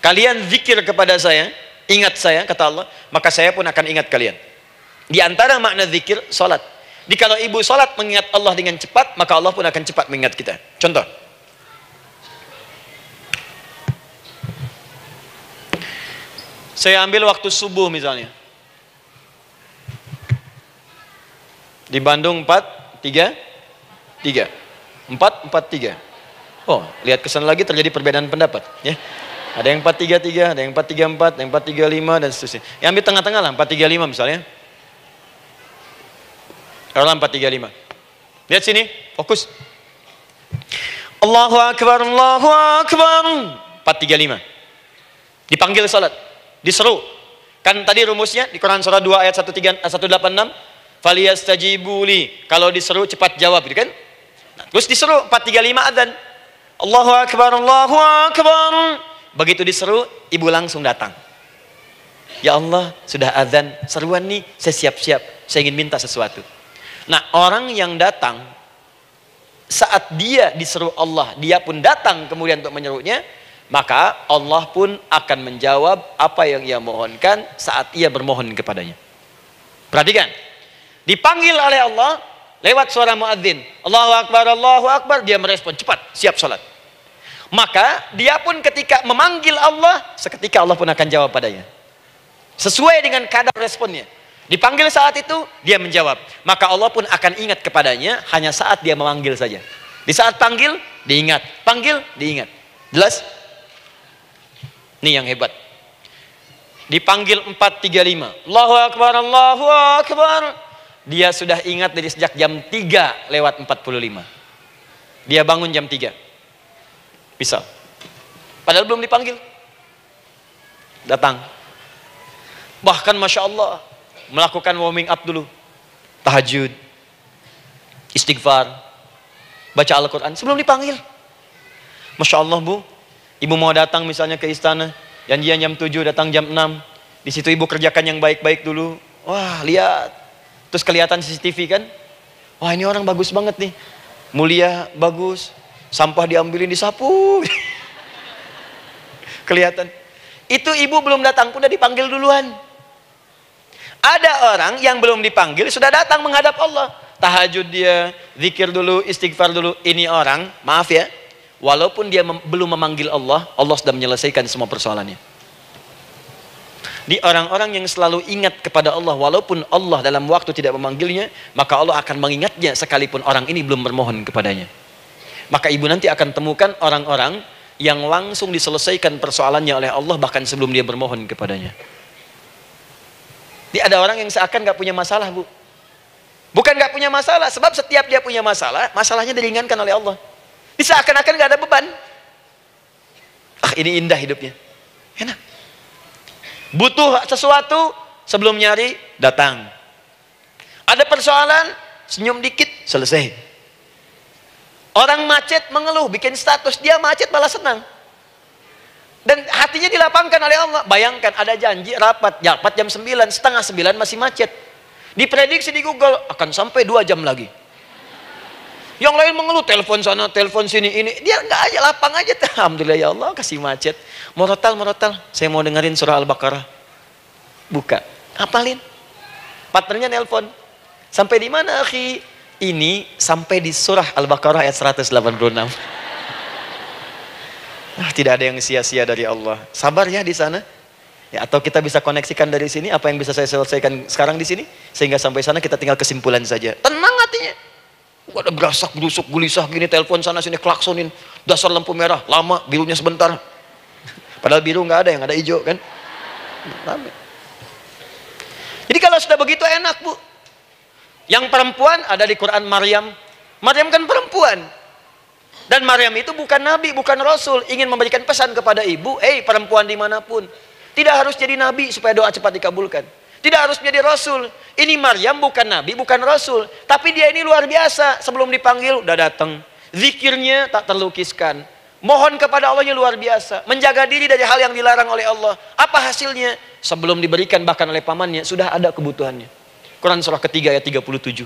Kalian zikir kepada saya, ingat saya, kata Allah, maka saya pun akan ingat kalian. Di antara makna zikir, salat. Jika ibu salat mengingat Allah dengan cepat, maka Allah pun akan cepat mengingat kita. Contoh. Saya ambil waktu subuh misalnya. Di Bandung 4-3-3. 4-4-3. Oh, lihat kesan lagi terjadi perbedaan pendapat, ya. Ada yang 4-3-3, ada yang 4-3-4, ada yang 4-3-5 dan seterusnya. Yang ambil tengah-tengah lah, 4-3-5 misalnya. Kalau 4-3-5. Lihat sini, fokus. Allahu Akbar, Allahu Akbar. 4-3-5. Dipanggil salat, diseru. Kan tadi rumusnya di Quran surah 2 ayat 186, faliyastajibuli. Kalau diseru cepat jawab, gitu kan? Nah, terus diseru 4-3-5 adzan. Allahu Akbar, Allahu Akbar. Begitu diseru, ibu langsung datang. Ya Allah, sudah adzan, seruan nih, saya siap-siap, saya ingin minta sesuatu. Nah, orang yang datang saat dia diseru Allah, dia pun datang kemudian untuk menyerunya, maka Allah pun akan menjawab apa yang ia mohonkan saat ia bermohon kepadanya. Perhatikan, dipanggil oleh Allah lewat suara muadzin, Allahu Akbar, dia merespon cepat, siap sholat. Maka dia pun ketika memanggil Allah, seketika Allah pun akan jawab padanya. Sesuai dengan kadar responnya. Dipanggil saat itu, dia menjawab. Maka Allah pun akan ingat kepadanya hanya saat dia memanggil saja. Di saat panggil, diingat. Panggil, diingat. Jelas? Ini yang hebat. Dipanggil 4-3-5. Allahu Akbar, Allahu Akbar. Dia sudah ingat dari sejak jam 3:45. Dia bangun jam 3. Bisa. Padahal belum dipanggil. Datang. Bahkan Masya Allah, melakukan warming up dulu. Tahajud. Istighfar. Baca Al-Quran sebelum dipanggil. Masya Allah Bu. Ibu mau datang misalnya ke istana. Janjian jam 7, datang jam 6. Di situ ibu kerjakan yang baik-baik dulu. Wah, lihat. Terus kelihatan CCTV kan. Wah, ini orang bagus banget nih. Mulia, bagus. Sampah diambilin, disapu. Kelihatan. Itu ibu belum datang pun udah dipanggil duluan. Ada orang yang belum dipanggil sudah datang menghadap Allah. Tahajud dia, zikir dulu, istighfar dulu. Ini orang, maaf ya, walaupun dia belum memanggil Allah, Allah sudah menyelesaikan semua persoalannya. Di orang-orang yang selalu ingat kepada Allah, walaupun Allah dalam waktu tidak memanggilnya, maka Allah akan mengingatnya sekalipun orang ini belum bermohon kepadanya. Maka ibu nanti akan temukan orang-orang yang langsung diselesaikan persoalannya oleh Allah bahkan sebelum dia bermohon kepadanya. Ada orang yang seakan gak punya masalah Bu. Bukan gak punya masalah, sebab setiap dia punya masalah, masalahnya diringankan oleh Allah. Seakan-akan gak ada beban. Ah, ini indah hidupnya. Enak. Butuh sesuatu, sebelum nyari, datang. Ada persoalan, senyum dikit, selesai. Orang macet mengeluh, bikin status, dia macet malah senang. Dan hatinya dilapangkan oleh Allah. Bayangkan ada janji rapat jam 9, setengah 9 masih macet. Diprediksi di Google akan sampai 2 jam lagi. Yang lain mengeluh, telepon sana, telepon sini, ini. Dia enggak aja, lapang aja. Alhamdulillah ya Allah, kasih macet. Morotal, saya mau dengerin surah Al-Baqarah. Buka, hafalin. Partnernya nelpon. Sampai di mana, akhi? Ini sampai di surah Al-Baqarah ayat 186. Tidak ada yang sia-sia dari Allah. Sabar ya di sana. Ya, atau kita bisa koneksikan dari sini apa yang bisa saya selesaikan sekarang di sini sehingga sampai sana kita tinggal kesimpulan saja. Tenang hatinya. Ada berasak, berusuk, gelisah gini, telepon sana sini, klaksonin. Dasar lampu merah, lama, birunya sebentar. Padahal biru nggak ada, yang ada hijau kan. Jadi kalau sudah begitu enak Bu. Yang perempuan ada di Quran Maryam. Maryam kan perempuan. Dan Maryam itu bukan nabi, bukan rasul. Ingin memberikan pesan kepada ibu, perempuan dimanapun. Tidak harus jadi nabi supaya doa cepat dikabulkan. Tidak harus menjadi rasul. Ini Maryam bukan nabi, bukan rasul. Tapi dia ini luar biasa. Sebelum dipanggil, udah datang. Zikirnya tak terlukiskan. Mohon kepada Allahnya luar biasa. Menjaga diri dari hal yang dilarang oleh Allah. Apa hasilnya? Sebelum diberikan bahkan oleh pamannya, sudah ada kebutuhannya. Quran surah ketiga ayat 37.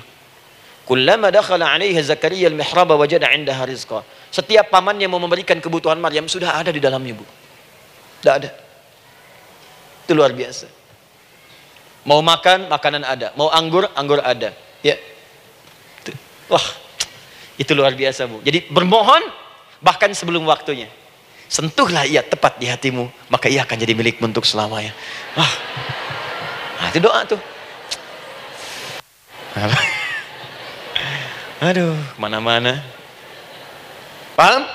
Kullama dakhala 'alaiha Zakaria al-mihraba wajada 'indaha rizqa. Setiap pamannya mau memberikan kebutuhan Maryam sudah ada di dalamnya Bu. Tidak ada. Itu luar biasa. Mau makan, makanan ada. Mau anggur, anggur ada. Ya. Wah, itu luar biasa, Bu. Jadi bermohon bahkan sebelum waktunya. Sentuhlah ia tepat di hatimu, maka ia akan jadi milikmu untuk selamanya. Wah. Nah, itu doa tuh. Aduh, mana-mana. Paham?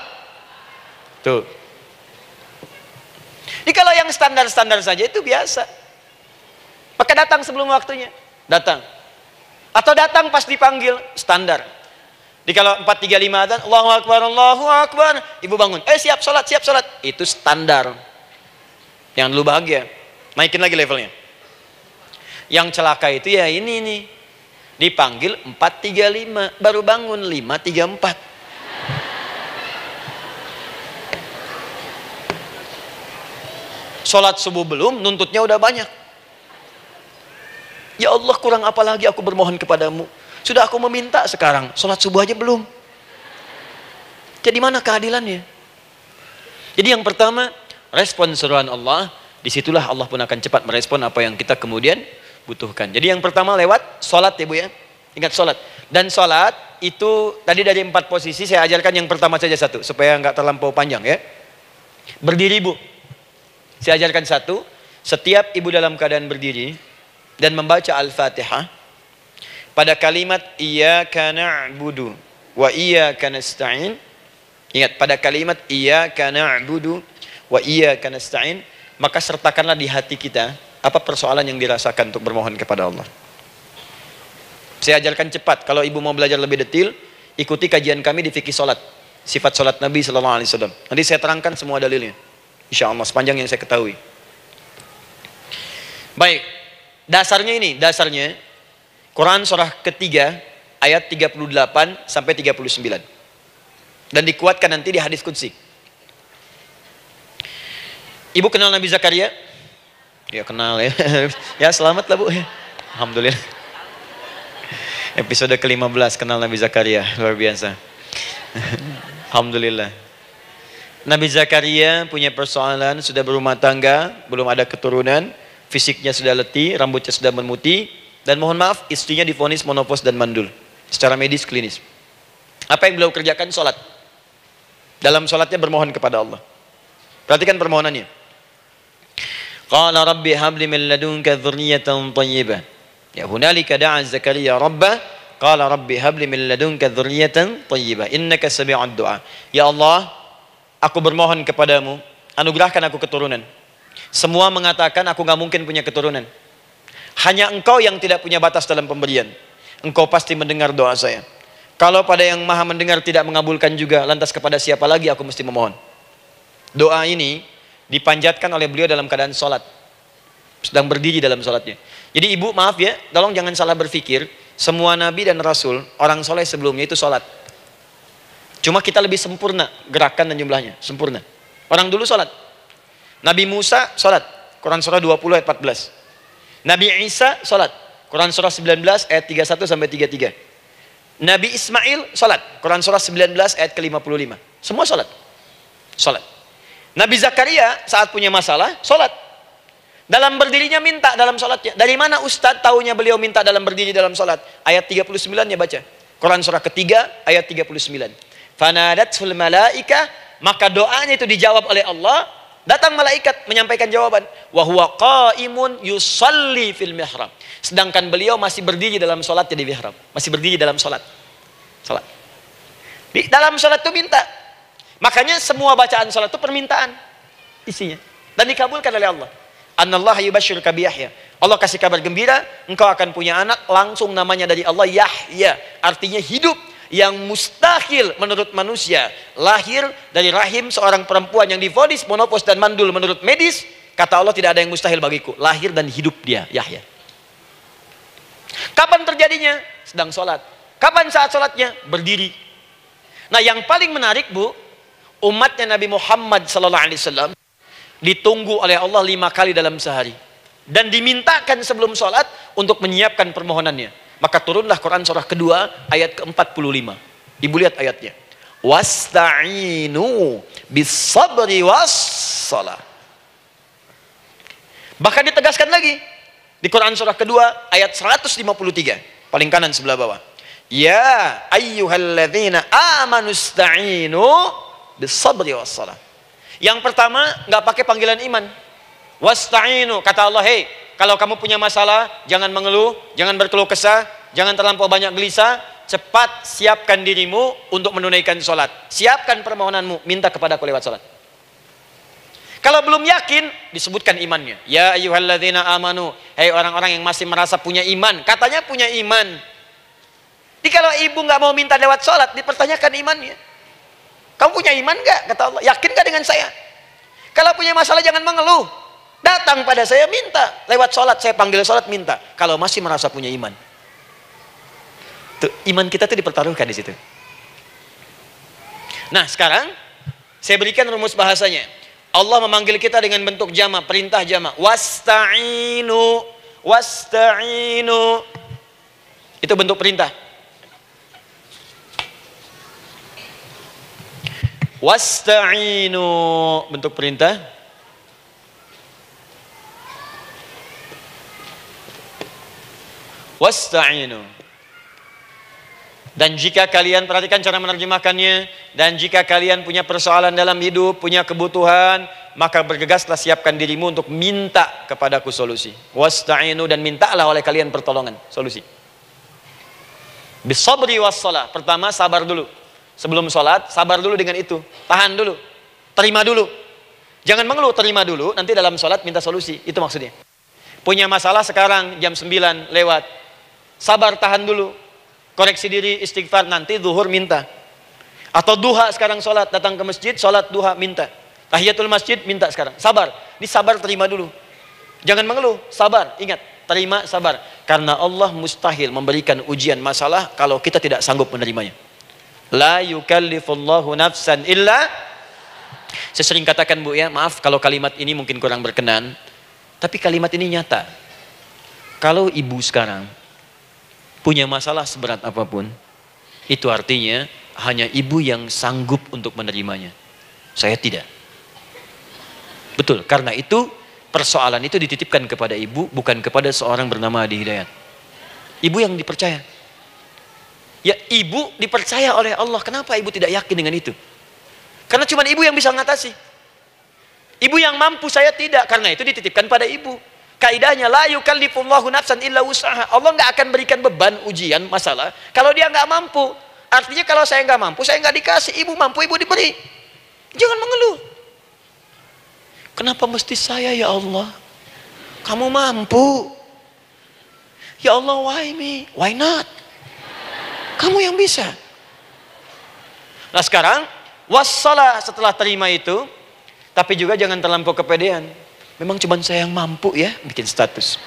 Tuh. Ini kalau yang standar-standar saja itu biasa. Maka datang sebelum waktunya. Datang. Atau datang pas dipanggil. Standar. Di kalau 4.35 adzan, Allahu Akbar, Allahu Akbar. Ibu bangun. Siap sholat, siap sholat. Itu standar. Yang dulu bahagia. Naikin lagi levelnya. Yang celaka itu ya ini nih. Dipanggil 4.35. Baru bangun 5.34. Sholat subuh belum, nuntutnya udah banyak. Ya Allah, kurang apa lagi aku bermohon kepadamu. Sudah aku meminta sekarang, sholat subuh aja belum. Jadi mana keadilannya? Jadi yang pertama, respon seruan Allah. Disitulah Allah pun akan cepat merespon apa yang kita kemudian butuhkan. Jadi yang pertama lewat sholat ya Bu ya. Ingat sholat. Dan sholat itu tadi dari 4 posisi saya ajarkan yang pertama saja satu. Supaya nggak terlampau panjang ya. Berdiri Bu. Saya ajarkan satu, setiap ibu dalam keadaan berdiri dan membaca Al-Fatihah pada kalimat iyyaka na'budu wa iyyaka nasta'in. Ingat, pada kalimat iyyaka na'budu wa iyyaka nasta'in, maka sertakanlah di hati kita apa persoalan yang dirasakan untuk bermohon kepada Allah. Saya ajarkan cepat. Kalau ibu mau belajar lebih detail, ikuti kajian kami di fikih salat, sifat salat Nabi sallallahu alaihi wasallam. Nanti saya terangkan semua dalilnya. Insya Allah sepanjang yang saya ketahui. Baik, dasarnya ini, dasarnya Quran surah ketiga ayat 38 sampai 39. Dan dikuatkan nanti di hadis qudsi. Ibu kenal Nabi Zakaria? Ya kenal ya. Ya selamat lah Bu. Alhamdulillah. Episode ke-15 kenal Nabi Zakaria, luar biasa. Alhamdulillah. Nabi Zakaria punya persoalan, sudah berumah tangga, belum ada keturunan, fisiknya sudah letih, rambutnya sudah memutih, dan mohon maaf istrinya divonis menopause dan mandul secara medis klinis. Apa yang beliau kerjakan? Sholat. Dalam sholatnya bermohon kepada Allah. Perhatikan permohonannya. Qala rabbi habli min ladunka dzurriyyatan thayyibah. Ya hunalika da'a Zakaria rabbah, qala rabbi habli min ladunka dzurriyyatan thayyibah innaka sami'ud du'a. Ya Allah, aku bermohon kepadamu, anugerahkan aku keturunan. Semua mengatakan aku gak mungkin punya keturunan. Hanya engkau yang tidak punya batas dalam pemberian. Engkau pasti mendengar doa saya. Kalau pada yang maha mendengar tidak mengabulkan juga, lantas kepada siapa lagi aku mesti memohon? Doa ini dipanjatkan oleh beliau dalam keadaan sholat. Sedang berdiri dalam sholatnya. Jadi ibu maaf ya, tolong jangan salah berpikir. Semua nabi dan rasul, orang soleh sebelumnya itu sholat. Cuma kita lebih sempurna gerakan dan jumlahnya, sempurna. Orang dulu sholat. Nabi Musa sholat, Quran surah 20 ayat 14. Nabi Isa sholat, Quran surah 19 ayat 31 sampai 33. Nabi Ismail sholat, Quran surah 19 ayat ke-55. Semua sholat. Sholat. Nabi Zakaria saat punya masalah, sholat. Dalam berdirinya minta dalam sholatnya. Dari mana Ustadz taunya beliau minta dalam berdiri dalam sholat? Ayat 39-nya baca. Quran surah ketiga ayat 39. Fanadatul malaika, maka doanya itu dijawab oleh Allah. Datang malaikat menyampaikan jawaban. Wa huwa qaimun yusalli fil mihrab. Sedangkan beliau masih berdiri dalam sholatnya di mihrab. Masih berdiri dalam sholat. Sholat. Di dalam sholat itu minta. Makanya semua bacaan sholat itu permintaan isinya. Dan dikabulkan oleh Allah. Anallaha yubashshiruka bi Yahya. Allah kasih kabar gembira, engkau akan punya anak, langsung namanya dari Allah Yahya. Artinya hidup. Yang mustahil menurut manusia, lahir dari rahim seorang perempuan yang divonis menopause dan mandul menurut medis. Kata Allah, tidak ada yang mustahil bagiku. Lahir dan hidup dia, Yahya. Kapan terjadinya? Sedang sholat. Kapan saat sholatnya? Berdiri. Nah yang paling menarik Bu, umatnya Nabi Muhammad SAW ditunggu oleh Allah 5 kali dalam sehari. Dan dimintakan sebelum sholat untuk menyiapkan permohonannya. Maka turunlah Quran surah kedua ayat ke-45. Ibu lihat ayatnya. Wasta'inu bis sabri was salah. Bahkan ditegaskan lagi di Quran surah kedua ayat 153, paling kanan sebelah bawah. Ya ayyuhalladzina amanu ista'inu bis-sabri was-salah. Yang pertama nggak pakai panggilan iman. Wasta'inu, kata Allah, hei, kalau kamu punya masalah, jangan mengeluh, jangan berkeluh kesah, jangan terlampau banyak gelisah, cepat siapkan dirimu untuk menunaikan sholat. Siapkan permohonanmu, minta kepada aku lewat sholat. Kalau belum yakin, disebutkan imannya. Ya ayyuhalladzina amanu, hei orang-orang yang masih merasa punya iman, katanya punya iman. Jadi kalau ibu nggak mau minta lewat sholat, dipertanyakan imannya. Kamu punya iman nggak? Kata Allah, yakin nggak dengan saya? Kalau punya masalah jangan mengeluh, datang pada saya minta lewat sholat, saya panggil sholat minta. Kalau masih merasa punya iman, tuh, iman kita tuh dipertaruhkan di situ. Nah sekarang saya berikan rumus bahasanya. Allah memanggil kita dengan bentuk jama, perintah jama. Wasta'inu, wasta'inu. Itu bentuk perintah. Wasta'inu, bentuk perintah. Wasta'inu. Dan jika kalian, perhatikan cara menerjemahkannya, dan jika kalian punya persoalan dalam hidup, punya kebutuhan, maka bergegaslah siapkan dirimu untuk minta kepadaku solusi. Wasta'inu, dan mintalah oleh kalian pertolongan, solusi. Bisabri wassalah. Pertama, sabar dulu. Sebelum sholat, sabar dulu dengan itu. Tahan dulu, terima dulu. Jangan mengeluh, terima dulu, nanti dalam sholat minta solusi. Itu maksudnya. Punya masalah sekarang jam 9 lewat, sabar, tahan dulu, koreksi diri, istighfar, nanti zuhur minta. Atau duha sekarang sholat, datang ke masjid, sholat duha minta. Tahiyatul masjid minta sekarang, sabar. Ini sabar, terima dulu. Jangan mengeluh, sabar, ingat, terima, sabar. Karena Allah mustahil memberikan ujian masalah kalau kita tidak sanggup menerimanya. La yukallifullahu nafsan illa. Saya sering katakan Bu ya, maaf kalau kalimat ini mungkin kurang berkenan, tapi kalimat ini nyata. Kalau ibu sekarang punya masalah seberat apapun, itu artinya hanya ibu yang sanggup untuk menerimanya. Saya tidak. Betul, karena itu persoalan itu dititipkan kepada ibu, bukan kepada seorang bernama Adi Hidayat. Ibu yang dipercaya. Ya, ibu dipercaya oleh Allah. Kenapa ibu tidak yakin dengan itu? Karena cuma ibu yang bisa mengatasi. Ibu yang mampu, saya tidak. Karena itu dititipkan pada ibu. Kaidahnya la yukallifullahu nafsan illa wus'aha. Allah nggak akan berikan beban ujian masalah kalau dia nggak mampu. Artinya kalau saya nggak mampu, saya nggak dikasih. Ibu mampu, ibu diberi. Jangan mengeluh. Kenapa mesti saya ya Allah? Kamu mampu. Ya Allah, why me? Why not? Kamu yang bisa. Nah sekarang wassalah, setelah terima itu, tapi juga jangan terlampau kepedean. Memang cuma saya yang mampu ya bikin status.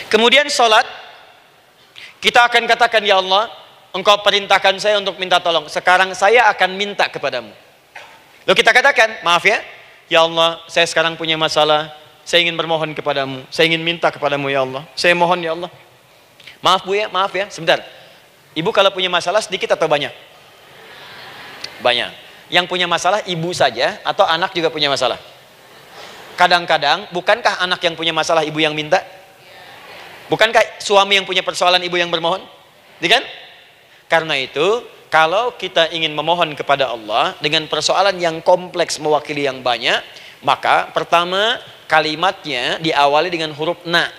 Kemudian sholat, kita akan katakan, ya Allah, Engkau perintahkan saya untuk minta tolong. Sekarang saya akan minta kepadamu. Lalu kita katakan, maaf ya Allah, saya sekarang punya masalah, saya ingin bermohon kepadamu, saya ingin minta kepadamu ya Allah, saya mohon ya Allah. Maaf Bu ya, maaf ya, sebentar. Ibu kalau punya masalah sedikit atau banyak? Banyak. Yang punya masalah ibu saja atau anak juga punya masalah? Kadang-kadang, bukankah anak yang punya masalah ibu yang minta? Bukankah suami yang punya persoalan ibu yang bermohon? Kan? Karena itu, kalau kita ingin memohon kepada Allah dengan persoalan yang kompleks mewakili yang banyak, maka pertama, kalimatnya diawali dengan huruf na.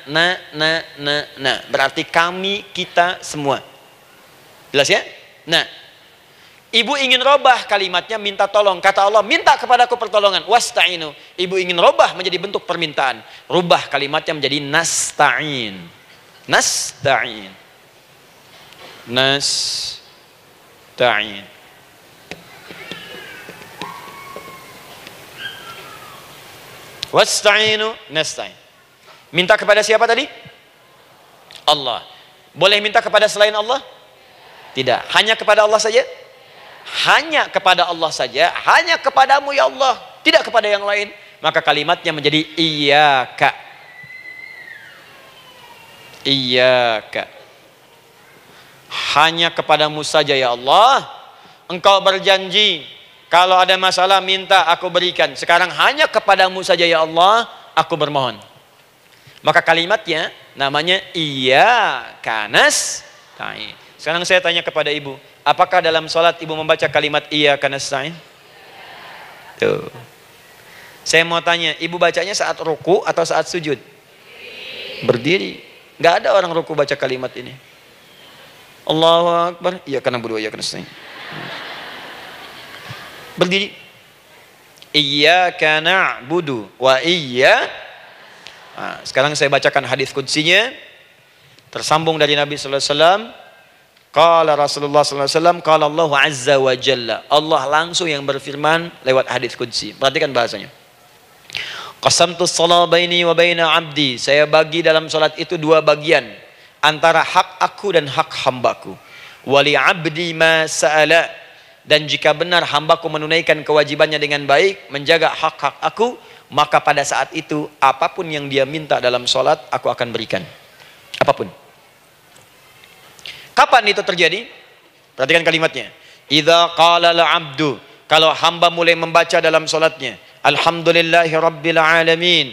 Berarti kami, kita, semua. Jelas ya? Nah, ibu ingin robah kalimatnya, minta tolong. Kata Allah, minta kepadaku pertolongan. Wasta'inu. Ibu ingin robah menjadi bentuk permintaan. Rubah kalimatnya menjadi nasta'in. Nasta'in. Nasta'in. Wasta'inu nasta'in. Minta kepada siapa tadi? Allah. Boleh minta kepada selain Allah? Tidak. Hanya kepada Allah saja? Hanya kepada Allah saja. Hanya kepadamu ya Allah. Tidak kepada yang lain. Maka kalimatnya menjadi iyyaka. Iyyaka. Hanya kepadamu saja ya Allah. Engkau berjanji Kalau ada masalah minta aku berikan. Sekarang hanya kepadamu saja ya Allah aku bermohon. Maka kalimatnya namanya iyyaka nasta'in. Sekarang saya tanya kepada ibu, apakah dalam sholat ibu membaca kalimat iyyaka nasta'in? Tuh. Saya mau tanya, ibu bacanya saat ruku atau saat sujud? Berdiri. Gak ada orang ruku baca kalimat ini. Allahu Akbar. Iyyaka na'budu wa iyyaka nasta'in. Berdiri. Iyyaka na'budu wa sekarang saya bacakan hadis qudsinya. Tersambung dari Nabi sallallahu alaihi wasallam. Qala Rasulullah sallallahu alaihi wasallam, qala Allah azza wa jalla. Allah langsung yang berfirman lewat hadis qudsi. Perhatikan bahasanya. Qasamtus shalah baini wa baina 'abdi. Saya bagi dalam salat itu dua bagian, antara hak aku dan hak hambaku. Wali 'abdi ma sa'ala. Dan jika benar hambaku menunaikan kewajibannya dengan baik, menjaga hak-hak aku, maka pada saat itu apapun yang dia minta dalam salat aku akan berikan. Apapun. Kapan itu terjadi? Perhatikan kalimatnya. Idza qala al-'abdu, kalau hamba mulai membaca dalam salatnya, alhamdulillahi rabbil alamin.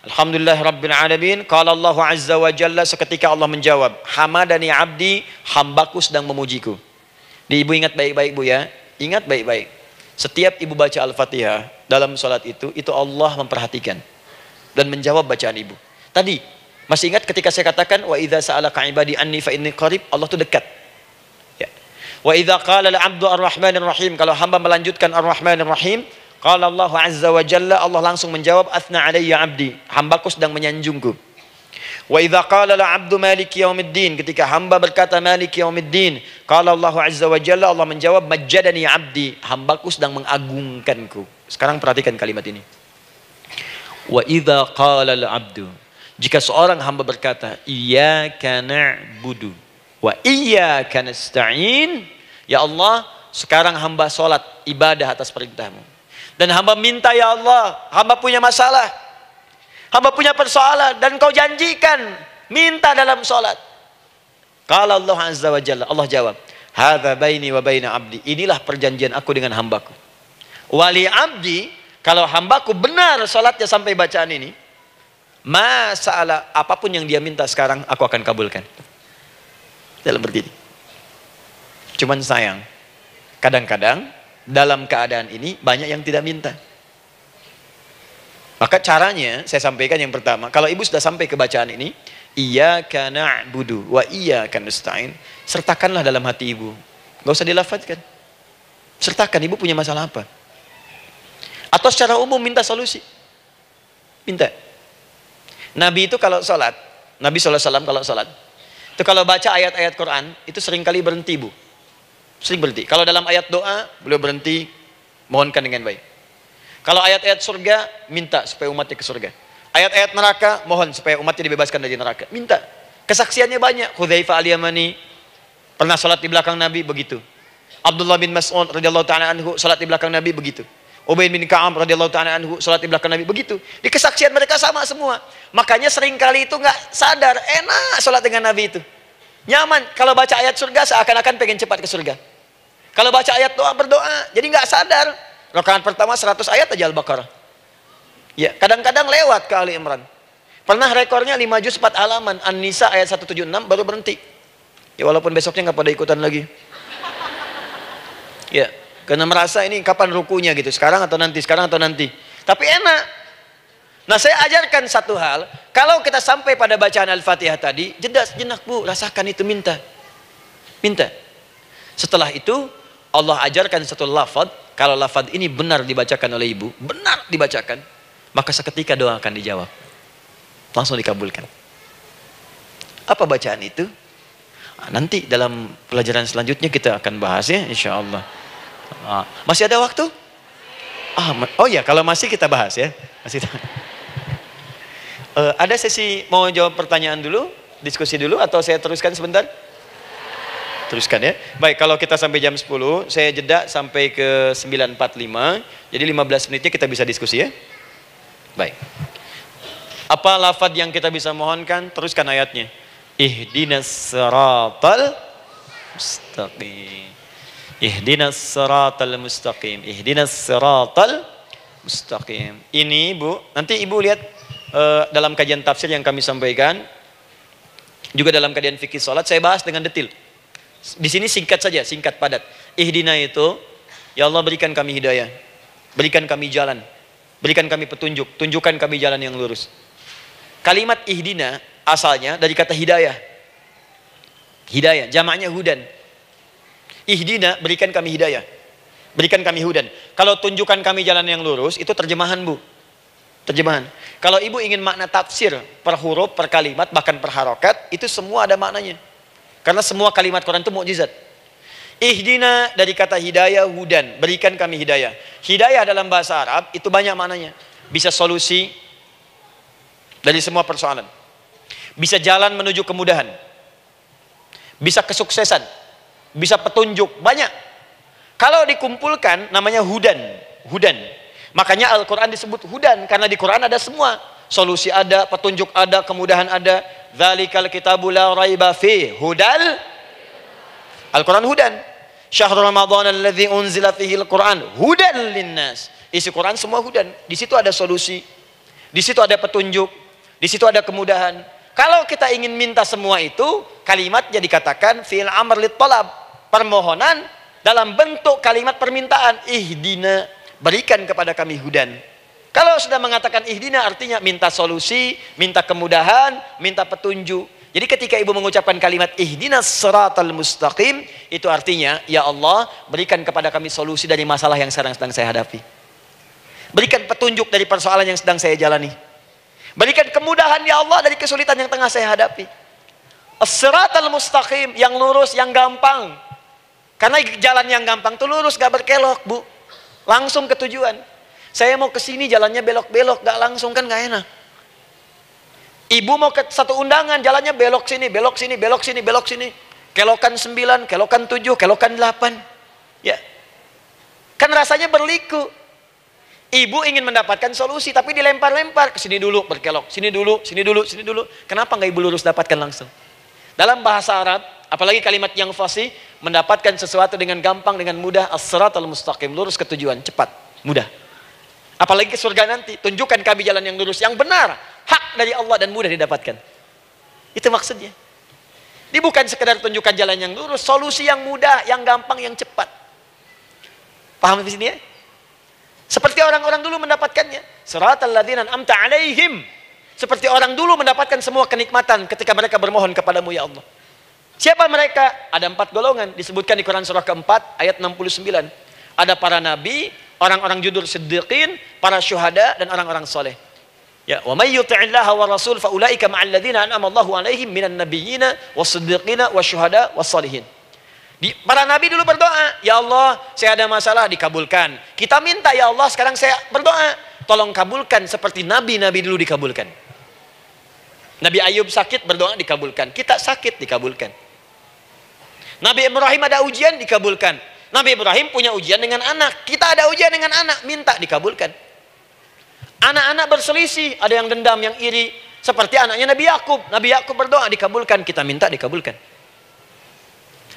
Alhamdulillahi rabbil alamin. Qala Allah azza wa jalla, seketika Allah menjawab, hamadani 'abdi, hambaku sedang memujiku. Ibu ingat baik-baik Bu ya. Ingat baik-baik. Setiap ibu baca Al-Fatihah dalam salat itu Allah memperhatikan dan menjawab bacaan ibu. Tadi masih ingat ketika saya katakan wa idza sa'alaka 'ibadi anni fa inni qarib, Allah itu dekat. Ya. Wa idza qala al-'abdu ar-rahmanir rahim, kalau hamba melanjutkan ar-rahmanir rahim, qala Allah azza wa jalla, Allah langsung menjawab athna 'alayya 'abdi, hambaku sedang menyanjungku. Wa idza qala al-'abdu maliki yaumiddin, ketika hamba berkata maliki yaumiddin, qala Allah azza wa jalla, Allah menjawab majjadani 'abdi, hambaku sedang mengagungkanku. Sekarang perhatikan kalimat ini. Wa idza qala al-'abdu, jika seorang hamba berkata iyyaka na'budu wa iyyaka nasta'in, ya Allah, sekarang hamba salat ibadah atas perintahmu. Dan hamba minta ya Allah, hamba punya masalah, hamba punya persoalan, dan kau janjikan minta dalam salat. Qala Allah azza wa jalla, Allah jawab, hadza baini wa baina 'abdi, inilah perjanjian aku dengan hambaku. Wali 'abdi, kalau hambaku benar salatnya sampai bacaan ini, masalah apapun yang dia minta sekarang aku akan kabulkan. Dalam berdiri. Cuman sayang, kadang-kadang dalam keadaan ini banyak yang tidak minta. Maka caranya saya sampaikan yang pertama, kalau ibu sudah sampai ke bacaan ini, iyyaka na'budu wa iyyaka nasta'in, sertakanlah dalam hati ibu. Gak usah dilafadzkan. Sertakan ibu punya masalah apa. Atau secara umum minta solusi. Minta. Nabi itu kalau sholat, Nabi SAW kalau sholat, itu kalau baca ayat-ayat Quran, itu seringkali berhenti Bu. Sering berhenti. Kalau dalam ayat doa, beliau berhenti, mohonkan dengan baik. Kalau ayat-ayat surga, minta supaya umatnya ke surga. Ayat-ayat neraka, mohon supaya umatnya dibebaskan dari neraka. Minta. Kesaksiannya banyak. Hudzaifah al-Yamani pernah sholat di belakang Nabi, begitu. Abdullah bin Mas'ud radhiyallahu ta'ala anhu sholat di belakang Nabi, begitu. Ubay bin Ka'ab radhiyallahu ta'ala anhu sholat di belakang Nabi, begitu. Di kesaksian mereka sama semua. Makanya seringkali itu nggak sadar, enak sholat dengan Nabi itu. Nyaman. Kalau baca ayat surga seakan-akan pengen cepat ke surga. Kalau baca ayat doa berdoa, jadi nggak sadar. Rakaat pertama 100 ayat aja Al-Baqarah. Ya, kadang-kadang lewat ke Ali Imran. Pernah rekornya 5 juz 4 halaman. An-Nisa ayat 176 baru berhenti. Ya walaupun besoknya nggak pada ikutan lagi. Ya, karena merasa ini kapan rukunya gitu. Sekarang atau nanti, sekarang atau nanti. Tapi enak. Nah, saya ajarkan satu hal. Kalau kita sampai pada bacaan Al-Fatihah tadi, jeda sejenak Bu, rasakan itu, minta. Minta. Setelah itu Allah ajarkan satu lafaz. Kalau lafaz ini benar dibacakan oleh ibu, benar dibacakan, maka seketika doa akan dijawab. Langsung dikabulkan. Apa bacaan itu? Nanti dalam pelajaran selanjutnya kita akan bahas ya, insya Allah. Masih ada waktu? Oh ya, kalau masih kita bahas ya. Masih. Ada sesi mau jawab pertanyaan dulu, diskusi dulu, atau saya teruskan sebentar? Teruskan ya. Baik, kalau kita sampai jam 10, saya jeda sampai ke 9.45. Jadi 15 menitnya kita bisa diskusi ya. Baik. Apa lafaz yang kita bisa mohonkan? Teruskan ayatnya. Ihdinas siratal mustaqim. Ihdinas siratal mustaqim. Ihdinas siratal mustaqim. Ini Bu, nanti Ibu lihat dalam kajian tafsir yang kami sampaikan, juga dalam kajian fikih salat saya bahas dengan detail. Di sini singkat saja, singkat padat. Ihdina itu, ya Allah berikan kami hidayah, berikan kami jalan, berikan kami petunjuk, tunjukkan kami jalan yang lurus. Kalimat ihdina asalnya dari kata hidayah. Hidayah, jamaknya hudan. Ihdina, berikan kami hidayah, berikan kami hudan. Kalau tunjukkan kami jalan yang lurus, itu terjemahan Bu. Terjemahan. Kalau Ibu ingin makna tafsir per huruf, per kalimat, bahkan per harokat, itu semua ada maknanya. Karena semua kalimat Quran itu mukjizat. Ihdina dari kata hidayah, hudan, berikan kami hidayah. Hidayah dalam bahasa Arab itu banyak maknanya. Bisa solusi dari semua persoalan. Bisa jalan menuju kemudahan. Bisa kesuksesan. Bisa petunjuk, banyak. Kalau dikumpulkan namanya hudan. Hudan. Makanya Al-Quran disebut hudan, karena di Quran ada semua. Solusi ada, petunjuk ada, kemudahan ada. Dzalikal kitabu la raiba fi hudal. Al-Quran hudan. Syahrul Ramadan alladzi unzila fihi al-Quran hudan linnas. Isi Quran semua hudan. Di situ ada solusi. Di situ ada petunjuk. Di situ ada kemudahan. Kalau kita ingin minta semua itu, kalimatnya dikatakan fi'il amr lit talab, permohonan dalam bentuk kalimat permintaan. Ihdina, berikan kepada kami hudan. Kalau sudah mengatakan ihdina artinya minta solusi, minta kemudahan, minta petunjuk. Jadi ketika Ibu mengucapkan kalimat ihdinas siratal mustaqim, itu artinya ya Allah berikan kepada kami solusi dari masalah yang sedang saya hadapi. Berikan petunjuk dari persoalan yang sedang saya jalani. Berikan kemudahan ya Allah dari kesulitan yang tengah saya hadapi. As-siratal mustaqim, yang lurus, yang gampang. Karena jalan yang gampang itu lurus, gak berkelok Bu. Langsung ke tujuan. Saya mau ke sini jalannya belok-belok, gak langsung kan gak enak. Ibu mau ke satu undangan, jalannya belok sini, belok sini, belok sini, belok sini. Kelokan 9, kelokan 7, kelokan 8. Ya. Kan rasanya berliku. Ibu ingin mendapatkan solusi, tapi dilempar-lempar. Ke sini dulu, berkelok. Sini dulu, sini dulu, sini dulu. Kenapa nggak Ibu lurus dapatkan langsung? Dalam bahasa Arab, apalagi kalimat yang fasih, mendapatkan sesuatu dengan gampang, dengan mudah. As-siratal mustaqim, lurus ke tujuan, cepat, mudah. Apalagi ke surga nanti, tunjukkan kami jalan yang lurus, yang benar, hak dari Allah dan mudah didapatkan. Itu maksudnya. Ini bukan sekedar tunjukkan jalan yang lurus, solusi yang mudah, yang gampang, yang cepat. Paham di sini ya? Seperti orang-orang dulu mendapatkannya. Siratal ladzina an'amta 'alaihim. Seperti orang dulu mendapatkan semua kenikmatan ketika mereka bermohon kepadamu ya Allah. Siapa mereka? Ada 4 golongan disebutkan di Quran surah keempat ayat 69. Ada para nabi, orang-orang jujur siddiqin, para syuhada dan orang-orang soleh. Ya, wa may yuti'illaha wa rasul fa ulaika ma'al ladzina an'ama Allahu 'alaihim minan nabiyyina was-siddiqina wasyuhada was-shalihin. Para nabi dulu berdoa, ya Allah saya ada masalah, dikabulkan. Kita minta ya Allah sekarang saya berdoa, tolong kabulkan seperti nabi-nabi dulu dikabulkan. Nabi Ayub sakit berdoa dikabulkan, kita sakit dikabulkan. Nabi Ibrahim ada ujian dikabulkan. Nabi Ibrahim punya ujian dengan anak, kita ada ujian dengan anak, minta dikabulkan. Anak-anak berselisih, ada yang dendam, yang iri, seperti anaknya Nabi Yakub. Nabi Yakub berdoa dikabulkan, kita minta dikabulkan.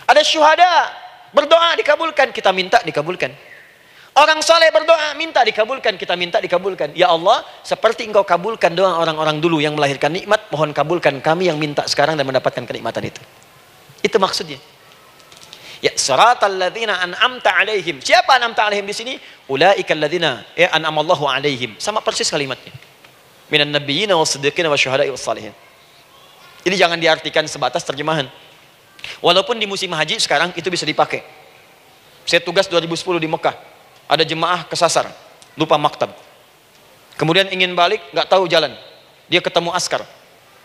Ada syuhada, berdoa dikabulkan, kita minta dikabulkan. Orang soleh berdoa, minta dikabulkan, kita minta dikabulkan. Ya Allah, seperti engkau kabulkan doa orang-orang dulu yang melahirkan nikmat, mohon kabulkan kami yang minta sekarang dan mendapatkan kenikmatan itu. Itu maksudnya. Ya, siratal ladzina an'amta 'alaihim. Siapa an'amta 'alaihim di sini? Ulaikal ladzina an'amallahu 'alaihim. Sama persis kalimatnya. Minan nabiyyina was-siddiqina wasyuhada'i was-shalihin. Ini jangan diartikan sebatas terjemahan. Walaupun di musim haji sekarang itu bisa dipakai. Saya tugas 2010 di Mekah. Ada jemaah kesasar, lupa maktab. Kemudian ingin balik, nggak tahu jalan. Dia ketemu askar.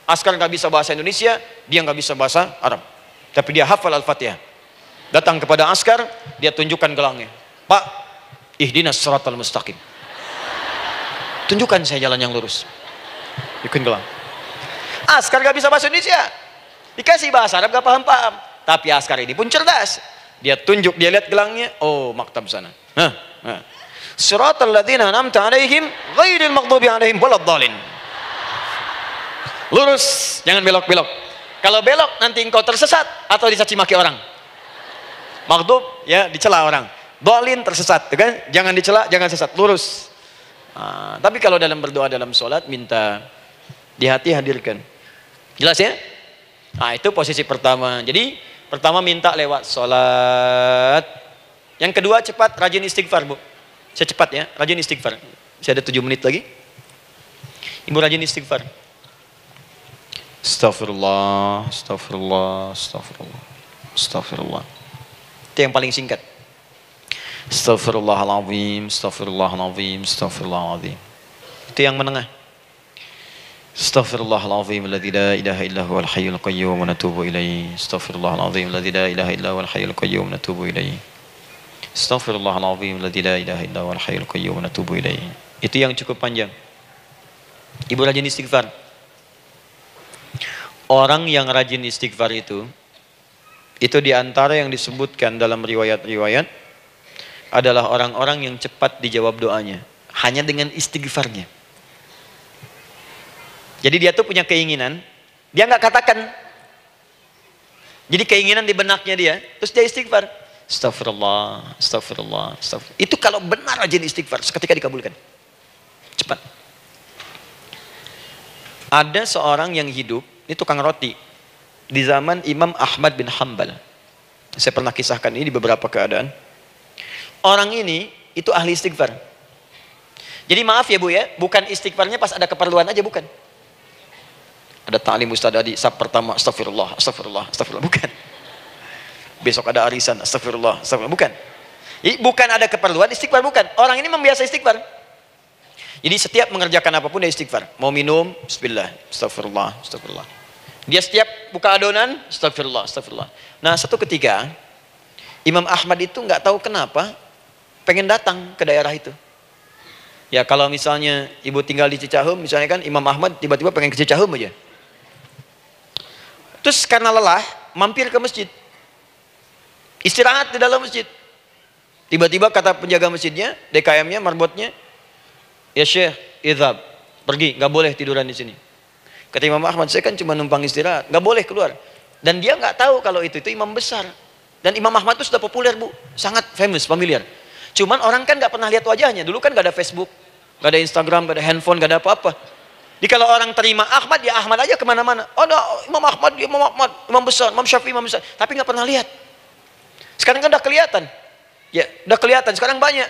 Askar nggak bisa bahasa Indonesia, dia nggak bisa bahasa Arab. Tapi dia hafal Al-Fatihah. Datang kepada askar, dia tunjukkan gelangnya. Pak, ihdinas siratal mustaqim. Tunjukkan saya jalan yang lurus. Ikutin gelang. Askar nggak bisa bahasa Indonesia. Dikasih bahasa Arab gak paham-paham. Tapi askar ini pun cerdas. Dia tunjuk, dia lihat gelangnya. Oh, maktab sana. Siratal ladzina an'amta 'alaihim ghairil maghdubi 'alaihim waladdallin. Lurus, jangan belok-belok. Kalau belok nanti engkau tersesat atau dicaci maki orang. Maghdub ya dicela orang. Dhalin tersesat, kan? Jangan dicela, jangan sesat, lurus. Tapi kalau dalam berdoa dalam sholat minta di hati hadirkan. Jelas ya? Itu posisi pertama. Jadi pertama minta lewat sholat. Yang kedua cepat rajin istighfar, Bu. Saya cepat ya, rajin istighfar. Saya ada 7 menit lagi. Ibu rajin istighfar. Astagfirullah, astagfirullah, astagfirullah, astagfirullah. Itu yang paling singkat. Astagfirullahaladzim, astagfirullahaladzim, astagfirullahaladzim. Itu yang menengah. Astaghfirullahaladzim alladzi la ilaha illa huwal hayyul qayyum wa natubu ilaihi. Astaghfirullahaladzim alladzi la ilaha illa huwal hayyul qayyum wa natubu ilaihi. Astaghfirullahaladzim alladzi la ilaha illa huwal hayyul qayyum wa natubu ilaihi. Itu yang cukup panjang. Ibu rajin istighfar. Orang yang rajin istighfar itu diantara yang disebutkan dalam riwayat-riwayat adalah orang-orang yang cepat dijawab doanya hanya dengan istighfarnya. Jadi dia tuh punya keinginan, dia nggak katakan. Jadi keinginan di benaknya dia, terus dia istighfar. Astagfirullah, astagfirullah, astagfirullah. Itu kalau benar rajin istighfar, seketika dikabulkan. Cepat. Ada seorang yang hidup, ini tukang roti, di zaman Imam Ahmad bin Hanbal. Saya pernah kisahkan ini di beberapa keadaan. Orang ini itu ahli istighfar. Jadi maaf ya Bu ya, bukan istighfarnya pas ada keperluan aja, bukan. Ada ta'lim Ustaz Adi, sab pertama astagfirullah, astagfirullah, astagfirullah, bukan. Besok ada arisan, astagfirullah, astagfirullah, bukan. Jadi bukan ada keperluan istighfar, bukan. Orang ini membiasa istighfar. Jadi setiap mengerjakan apapun dia istighfar. Mau minum, bismillah, astagfirullah, astagfirullah. Dia setiap buka adonan, astagfirullah, astagfirullah. Nah satu ketika Imam Ahmad itu nggak tahu kenapa pengen datang ke daerah itu. Ya kalau misalnya ibu tinggal di Cicahem, misalnya kan Imam Ahmad tiba-tiba pengen ke Cicahem aja. Terus karena lelah, mampir ke masjid. Istirahat di dalam masjid. Tiba-tiba kata penjaga masjidnya, DKM-nya, marbotnya, ya Syekh, idhab, pergi, nggak boleh tiduran di sini. Kata Imam Ahmad, saya kan cuma numpang istirahat, nggak boleh keluar. Dan dia nggak tahu kalau itu imam besar. Dan Imam Ahmad itu sudah populer Bu, sangat famous, familiar. Cuman orang kan nggak pernah lihat wajahnya. Dulu kan nggak ada Facebook, nggak ada Instagram, nggak ada handphone, nggak ada apa-apa. Jadi kalau orang terima Ahmad, ya Ahmad aja kemana-mana. Oh, no, Imam Ahmad, Imam Ahmad, Imam besar, Imam Syafi'i, Imam besar. Tapi nggak pernah lihat. Sekarang kan udah kelihatan. Ya, udah kelihatan. Sekarang banyak.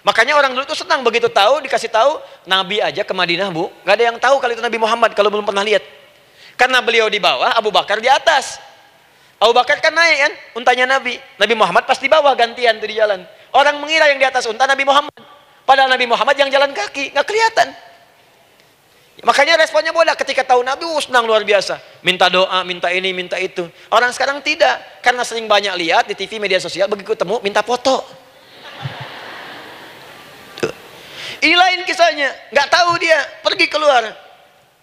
Makanya orang dulu itu senang begitu tahu, dikasih tahu Nabi aja ke Madinah Bu, nggak ada yang tahu kalau itu Nabi Muhammad kalau belum pernah lihat. Karena beliau di bawah, Abu Bakar di atas. Abu Bakar kan naik kan, untanya Nabi. Nabi Muhammad pas di bawah gantian tuh di jalan. Orang mengira yang di atas unta Nabi Muhammad. Padahal Nabi Muhammad yang jalan kaki, nggak kelihatan. Makanya responnya boleh ketika tahu Nabi, senang luar biasa. Minta doa, minta ini, minta itu. Orang sekarang tidak, karena sering banyak lihat di TV, media sosial, begitu ketemu minta foto. Ini lain kisahnya, nggak tahu dia, pergi keluar.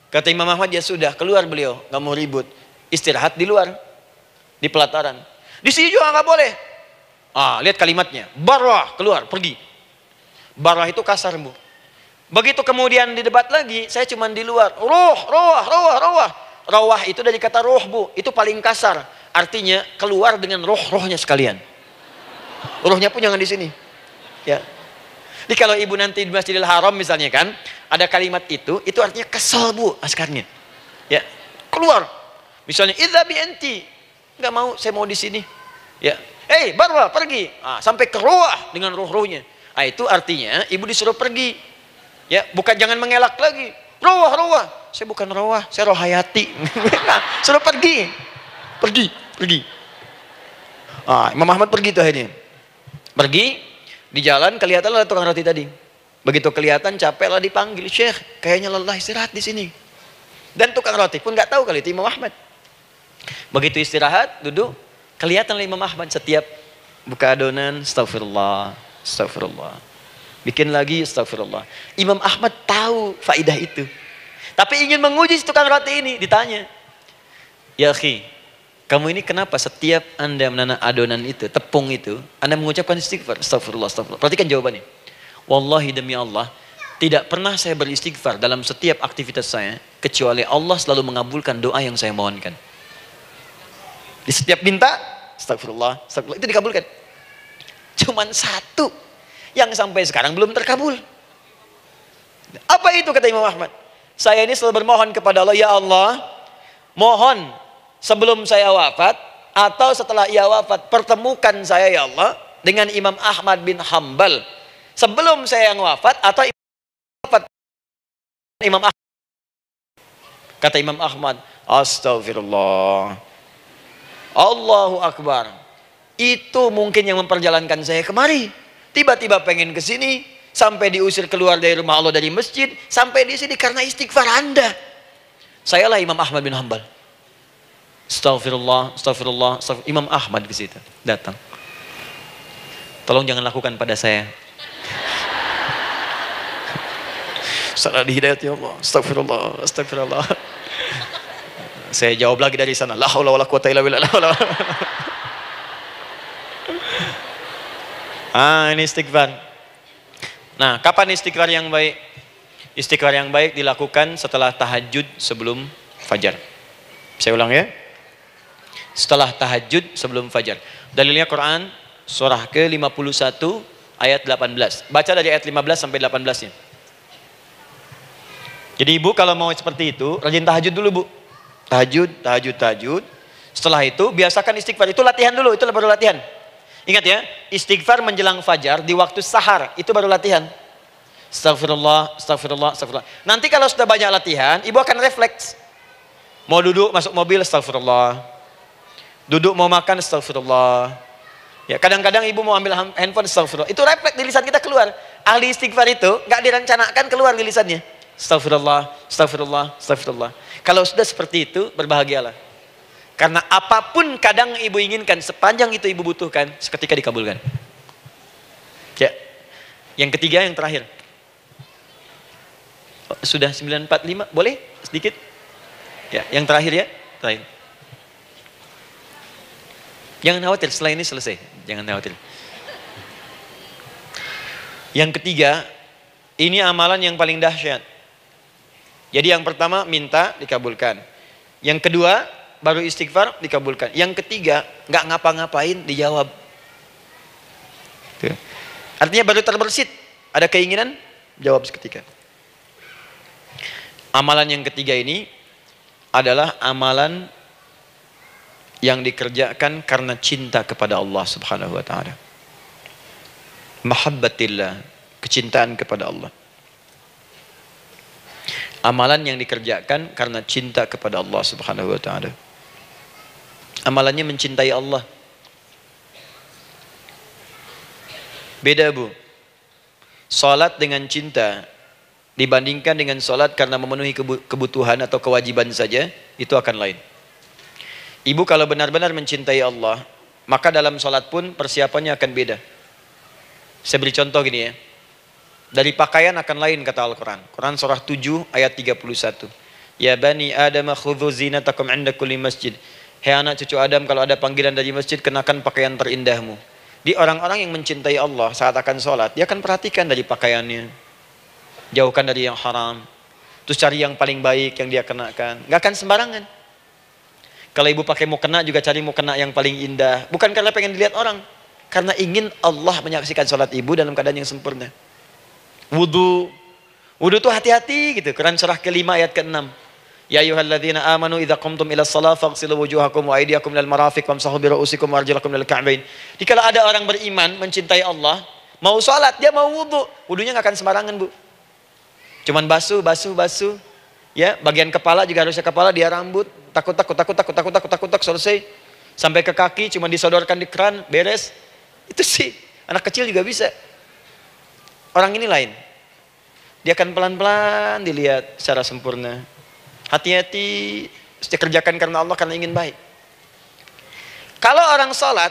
Kata Imam Ahmad, ya sudah, keluar beliau, nggak mau ribut. Istirahat di luar, di pelataran. Di sini juga nggak boleh. Lihat kalimatnya, barwah, keluar, pergi. Barwah itu kasar Bu. Begitu kemudian didebat lagi, saya cuma di luar. Rawah itu dari kata roh Bu, itu paling kasar. Artinya keluar dengan rohnya sekalian. Rohnya pun jangan di sini. Ya. Jadi kalau ibu nanti di Masjidil Haram misalnya kan, ada kalimat itu artinya kesel Bu askarnya. Ya, keluar. Misalnya idzabi enti, nggak mau, saya mau di sini. Ya, barwa pergi. Sampai ke rawah dengan rohnya. Itu artinya ibu disuruh pergi. Ya, bukan jangan mengelak lagi. Rawah. Saya bukan rawah, saya rohayati. Suruh pergi. Pergi. Imam Ahmad pergi tuh akhirnya. Pergi, di jalan kelihatan lah tukang roti tadi. Begitu kelihatan capek lah dipanggil, Syekh, kayaknya lelah istirahat di sini. Dan tukang roti pun nggak tahu kalau itu Imam Ahmad. Begitu istirahat, duduk, kelihatan Imam Ahmad setiap buka adonan, astagfirullah. Bikin lagi, astagfirullah. Imam Ahmad tahu faidah itu. Tapi ingin menguji tukang roti ini, ditanya. Ya akhi, kamu ini kenapa setiap Anda menanam adonan itu, tepung itu, Anda mengucapkan istighfar, astagfirullah. Perhatikan jawabannya. Wallahi demi Allah, tidak pernah saya beristighfar dalam setiap aktivitas saya, kecuali Allah selalu mengabulkan doa yang saya mohonkan. Di setiap minta, astagfirullah, astagfirullah. Itu dikabulkan. Cuman satu yang sampai sekarang belum terkabul. Apa itu kata Imam Ahmad? Saya ini selalu bermohon kepada Allah, ya Allah, mohon sebelum saya wafat atau setelah ia wafat, pertemukan saya ya Allah dengan Imam Ahmad bin Hambal sebelum saya yang wafat atau Imam Ahmad. Kata Imam Ahmad, astagfirullah, Allahu Akbar. Itu mungkin yang memperjalankan saya kemari. Tiba-tiba pengen ke sini, sampai diusir keluar dari rumah Allah, dari masjid, sampai di sini karena istighfar Anda. Sayalah Imam Ahmad bin Hambal. Astagfirullah, astagfirullah, astagfirullah. Imam Ahmad ke situ datang. Tolong jangan lakukan pada saya. Salah di hidayat ya Allah. Astagfirullah, astagfirullah. Saya jawab lagi dari sana. La haula wala quwata illa billah. Ini istighfar. Nah, kapan istighfar yang baik? Istighfar yang baik dilakukan setelah tahajud sebelum fajar. Saya ulang ya. Setelah tahajud sebelum fajar. Dalilnya Quran surah ke-51 ayat 18. Baca dari ayat 15 sampai 18-nya. Jadi ibu kalau mau seperti itu, rajin tahajud dulu bu. Tahajud. Setelah itu biasakan istighfar. Itu latihan dulu, itu baru latihan. Ingat ya, istighfar menjelang fajar di waktu sahar, itu baru latihan. Astagfirullah, astagfirullah, astagfirullah. Nanti kalau sudah banyak latihan, ibu akan refleks. Mau duduk masuk mobil, astagfirullah. Duduk mau makan, astagfirullah. Ya, kadang-kadang ibu mau ambil handphone, astagfirullah. Itu refleks di lisan kita keluar. Ahli istighfar itu nggak direncanakan keluar di lisannya. Astagfirullah, astagfirullah, astagfirullah. Kalau sudah seperti itu, berbahagialah. Karena apapun kadang ibu inginkan, sepanjang itu ibu butuhkan, seketika dikabulkan. Ya. Yang ketiga, yang terakhir. Sudah 9:45, boleh sedikit? Ya, yang terakhir ya, terakhir. Jangan khawatir, setelah ini selesai. Jangan khawatir. Yang ketiga, ini amalan yang paling dahsyat. Jadi yang pertama minta dikabulkan. Yang kedua baru istighfar dikabulkan. Yang ketiga nggak ngapa-ngapain dijawab. Tuh. Artinya baru terbersit, ada keinginan jawab seketika. Amalan yang ketiga ini adalah amalan yang dikerjakan karena cinta kepada Allah Subhanahu wa taala. Mahabbatillah, kecintaan kepada Allah. Amalan yang dikerjakan karena cinta kepada Allah Subhanahu wa taala. Amalannya mencintai Allah. Beda bu. Salat dengan cinta dibandingkan dengan salat karena memenuhi kebutuhan atau kewajiban saja, itu akan lain. Ibu kalau benar-benar mencintai Allah, maka dalam salat pun persiapannya akan beda. Saya beri contoh gini ya. Dari pakaian akan lain kata Al-Quran. Quran surah 7 ayat 31. Ya bani Adam khudhu zinatakum inda kulli masjid. Hei anak cucu Adam, kalau ada panggilan dari masjid, kenakan pakaian terindahmu. Di orang-orang yang mencintai Allah saat akan sholat, dia akan perhatikan dari pakaiannya. Jauhkan dari yang haram. Terus cari yang paling baik yang dia kenakan. Gak akan sembarangan. Kalau ibu pakai mukena juga cari mukena yang paling indah. Bukan karena pengen dilihat orang. Karena ingin Allah menyaksikan sholat ibu dalam keadaan yang sempurna. Wudu tuh hati-hati gitu. Quran surah ke-5 ayat ke-6. Ya ayyuhalladzina amanu idza qumtum ila shalah faghsilu wujuhakum wa aydiyakum ilal marafiq wamsahu bi ru'usikum wa arjulakum ilal ka'bain. Jika ada orang beriman mencintai Allah, mau salat dia mau wudu, wudunya enggak akan sembarangan, Bu. Cuman basuh. Ya, bagian kepala juga harusnya kepala, dia rambut, takut selesai. Sampai ke kaki cuma disodorkan di keran, beres. Itu sih anak kecil juga bisa. Orang ini lain. Dia akan pelan-pelan dilihat secara sempurna. Hati-hati, kerjakan karena Allah, karena ingin baik. Kalau orang sholat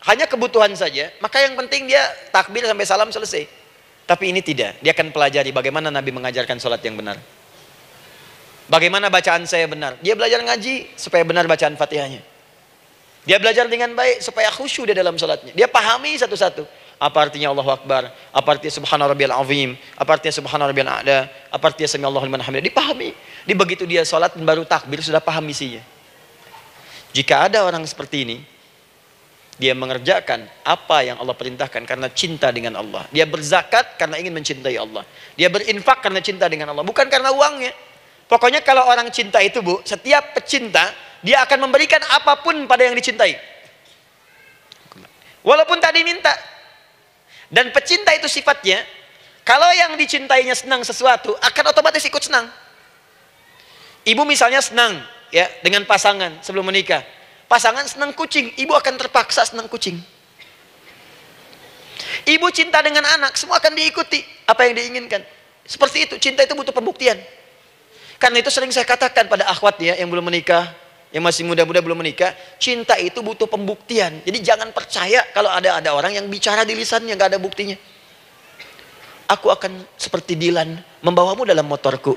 hanya kebutuhan saja, maka yang penting dia takbir sampai salam selesai. Tapi ini tidak. Dia akan pelajari bagaimana Nabi mengajarkan sholat yang benar. Bagaimana bacaan saya benar. Dia belajar ngaji supaya benar bacaan Fatihahnya. Dia belajar dengan baik supaya khusyuk di dalam sholatnya. Dia pahami satu-satu. Apa artinya Allahu Akbar? Apa artinya Subhana Rabbiyal Azim? Apa artinya Subhana Rabbiyal A'la? Apa artinya Sami Allahu liman hamidah? Dipahami. Di begitu dia sholat dan baru takbir sudah paham isinya. Jika ada orang seperti ini, Dia mengerjakan apa yang Allah perintahkan karena cinta dengan Allah. Dia berzakat karena ingin mencintai Allah. Dia berinfak karena cinta dengan Allah, bukan karena uangnya. Pokoknya kalau orang cinta itu, Bu, setiap pecinta, dia akan memberikan apapun pada yang dicintai. Walaupun tadi minta. Dan pecinta itu sifatnya, kalau yang dicintainya senang sesuatu, akan otomatis ikut senang. Ibu misalnya senang ya dengan pasangan sebelum menikah. Pasangan senang kucing, ibu akan terpaksa senang kucing. Ibu cinta dengan anak, semua akan diikuti apa yang diinginkan. Seperti itu, cinta itu butuh pembuktian. Karena itu sering saya katakan pada akhwat ya yang belum menikah, yang masih muda-muda belum menikah, cinta itu butuh pembuktian. Jadi jangan percaya kalau ada orang yang bicara di lisannya nggak ada buktinya. Aku akan seperti Dilan membawamu dalam motorku.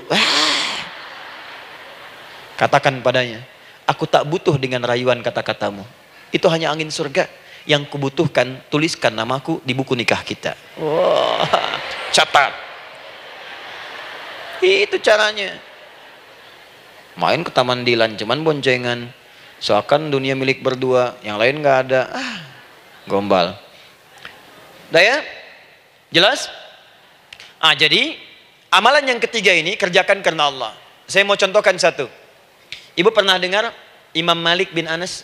Katakan padanya, aku tak butuh dengan rayuan kata-katamu. Itu hanya angin surga. Yang kubutuhkan, tuliskan namaku di buku nikah kita. Wah, catat. Itu caranya. Main ke Taman Dilan, cuman boncengan. Seakan dunia milik berdua, yang lain nggak ada. Gombal. Udah ya? Jelas? Jadi amalan yang ketiga ini kerjakan karena Allah. Saya mau contohkan satu. Ibu pernah dengar Imam Malik bin Anas?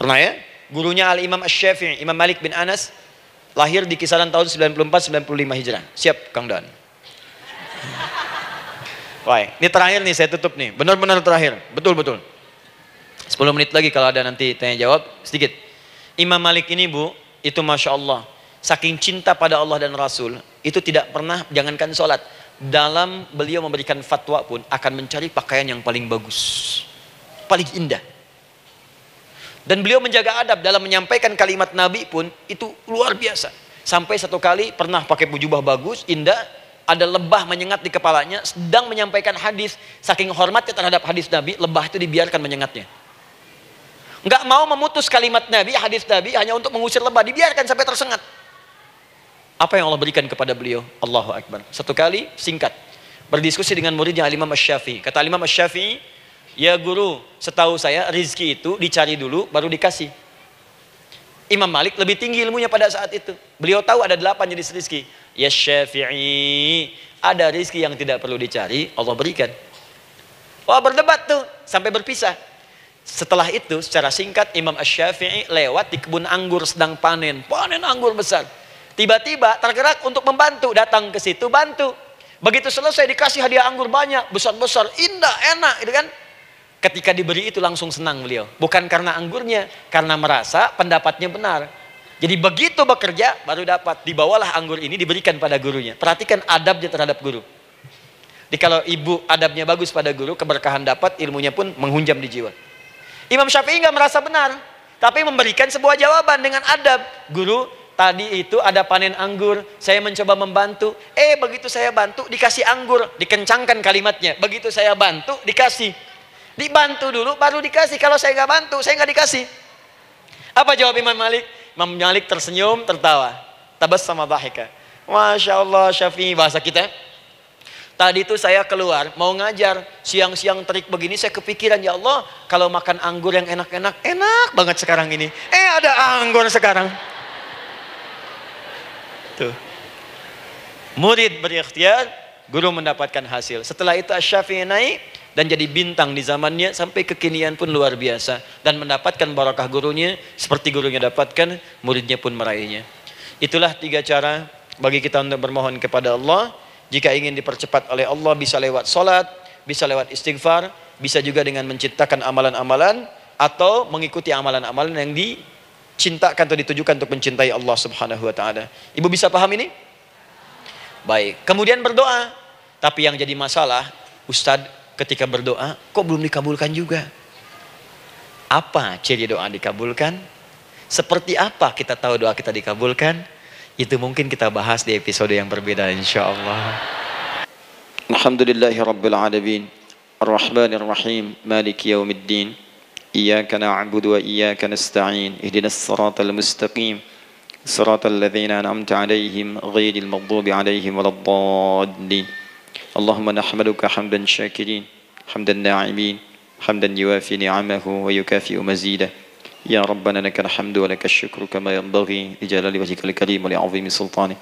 Pernah ya? Gurunya Al-Imam Asy-Syafi'i, Imam Malik bin Anas, lahir di kisaran tahun 94-95 Hijrah. Siap, Kang Dan. Baik, ini terakhir nih, saya tutup nih. Benar-benar terakhir, betul-betul. 10 menit lagi kalau ada nanti tanya jawab, sedikit. Imam Malik ini, Bu, itu Masya Allah, saking cinta pada Allah dan Rasul, itu tidak pernah, jangankan sholat, dalam beliau memberikan fatwa pun akan mencari pakaian yang paling bagus, paling indah. Dan beliau menjaga adab dalam menyampaikan kalimat Nabi pun itu luar biasa. Sampai satu kali pernah pakai jubah bagus, indah, ada lebah menyengat di kepalanya, sedang menyampaikan hadis, saking hormatnya terhadap hadis Nabi, lebah itu dibiarkan menyengatnya. Enggak mau memutus kalimat Nabi, hadis Nabi hanya untuk mengusir lebah, dibiarkan sampai tersengat. Apa yang Allah berikan kepada beliau? Allahu Akbar. Satu kali singkat berdiskusi dengan muridnya Al-Imam Asy-Syafi'i. Kata Al-Imam Asy-Syafi'i, ya guru, setahu saya rizki itu dicari dulu baru dikasih. Imam Malik lebih tinggi ilmunya pada saat itu. Beliau tahu ada 8 jenis rizki. Ya Syafi'i, ada rizki yang tidak perlu dicari, Allah berikan. Wah, berdebat tuh sampai berpisah. Setelah itu secara singkat Imam Asy-Syafi'i lewat di kebun anggur sedang panen anggur besar. Tiba-tiba tergerak untuk membantu, datang ke situ bantu. Begitu selesai dikasih hadiah anggur banyak, besar-besar, indah, enak, gitu kan? Ketika diberi itu langsung senang beliau. Bukan karena anggurnya, karena merasa pendapatnya benar. Jadi begitu bekerja baru dapat. Dibawalah anggur ini diberikan pada gurunya. Perhatikan adabnya terhadap guru. Jadi kalau ibu adabnya bagus pada guru, keberkahan dapat, ilmunya pun menghunjam di jiwa. Imam Syafi'i nggak merasa benar, tapi memberikan sebuah jawaban dengan adab. Guru, tadi itu ada panen anggur, saya mencoba membantu. Begitu saya bantu, dikasih anggur, dikencangkan kalimatnya. Begitu saya bantu, dikasih. Dibantu dulu, baru dikasih. Kalau saya nggak bantu, saya nggak dikasih. Apa jawab Imam Malik? Imam Malik tersenyum, tertawa. Tabassama dhahika. Masya Allah, Syafi'i bahasa kita. Tadi itu saya keluar, mau ngajar. Siang-siang terik begini, saya kepikiran, ya Allah, kalau makan anggur yang enak-enak, enak banget sekarang ini. Ada anggur sekarang. Tuh. Murid berikhtiar, guru mendapatkan hasil. Setelah itu Asy-Syafi'i naik dan jadi bintang di zamannya sampai kekinian pun luar biasa, dan mendapatkan barakah gurunya seperti gurunya dapatkan, muridnya pun meraihnya. Itulah 3 cara bagi kita untuk bermohon kepada Allah. Jika ingin dipercepat oleh Allah, bisa lewat salat, bisa lewat istighfar, bisa juga dengan menciptakan amalan-amalan atau mengikuti amalan-amalan yang dicintakan atau ditujukan untuk mencintai Allah Subhanahu wa taala. Ibu bisa paham ini? Baik. Kemudian berdoa. Tapi yang jadi masalah, Ustadz, ketika berdoa kok belum dikabulkan juga. Apa ciri doa dikabulkan? Seperti apa kita tahu doa kita dikabulkan? Itu mungkin kita bahas di episode yang berbeda insyaallah. Alhamdulillahi rabbil alamin, arrahmanir rahim, maliki yaumiddin, iyyaka na'budu wa iyyaka nasta'in, ihdinas siratal mustaqim, siratal ladzina an'amta 'alaihim ghairil maghdubi 'alaihim waladdallin. Allahumma nahmaduka hamdan syakirin, hamdan na'imin, hamdan yuwafi ni'amahu wa yukafi'u mazidah. يا ربنا لك الحمد ولك الشكر كما ينبغي لجلال وجهك الكريم ولعظيم سلطانه.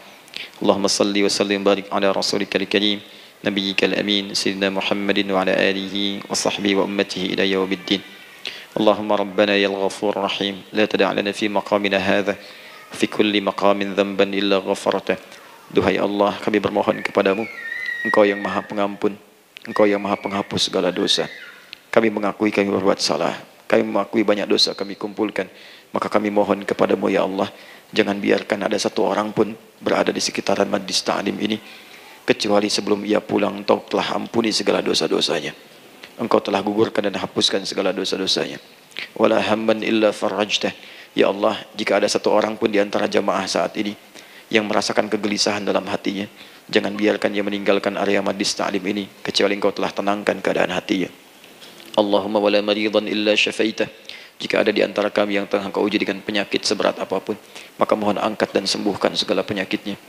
اللهم صل وسلم وبارك على رسولك الكريم نبيك الأمين سيدنا محمد وعلى آله وصحبه وأمته إلى يوم الدين. اللهم ربنا يا الغفور الرحيم لا تدع لنا في مقامنا هذا في كل مقام ذنبا إلا غفرته. Duhai Allah, kami bermohon kepadamu, Engkau yang maha pengampun, Engkau yang maha penghapus segala dosa. Kami mengakui kami berbuat salah, kami mengakui banyak dosa kami kumpulkan, maka kami mohon kepadamu ya Allah, jangan biarkan ada satu orang pun berada di sekitaran majlis ta'lim ini kecuali sebelum ia pulang Engkau telah ampuni segala dosa-dosanya, Engkau telah gugurkan dan hapuskan segala dosa-dosanya. Wala hamman illa farajtah. Ya Allah, jika ada satu orang pun di antara jamaah saat ini yang merasakan kegelisahan dalam hatinya, jangan biarkan ia meninggalkan area majlis ta'lim ini kecuali Engkau telah tenangkan keadaan hatinya. Allahumma wala maridan illa syafaitah. Jika ada di antara kami yang tengah Engkau uji dengan penyakit seberat apapun, maka mohon angkat dan sembuhkan segala penyakitnya.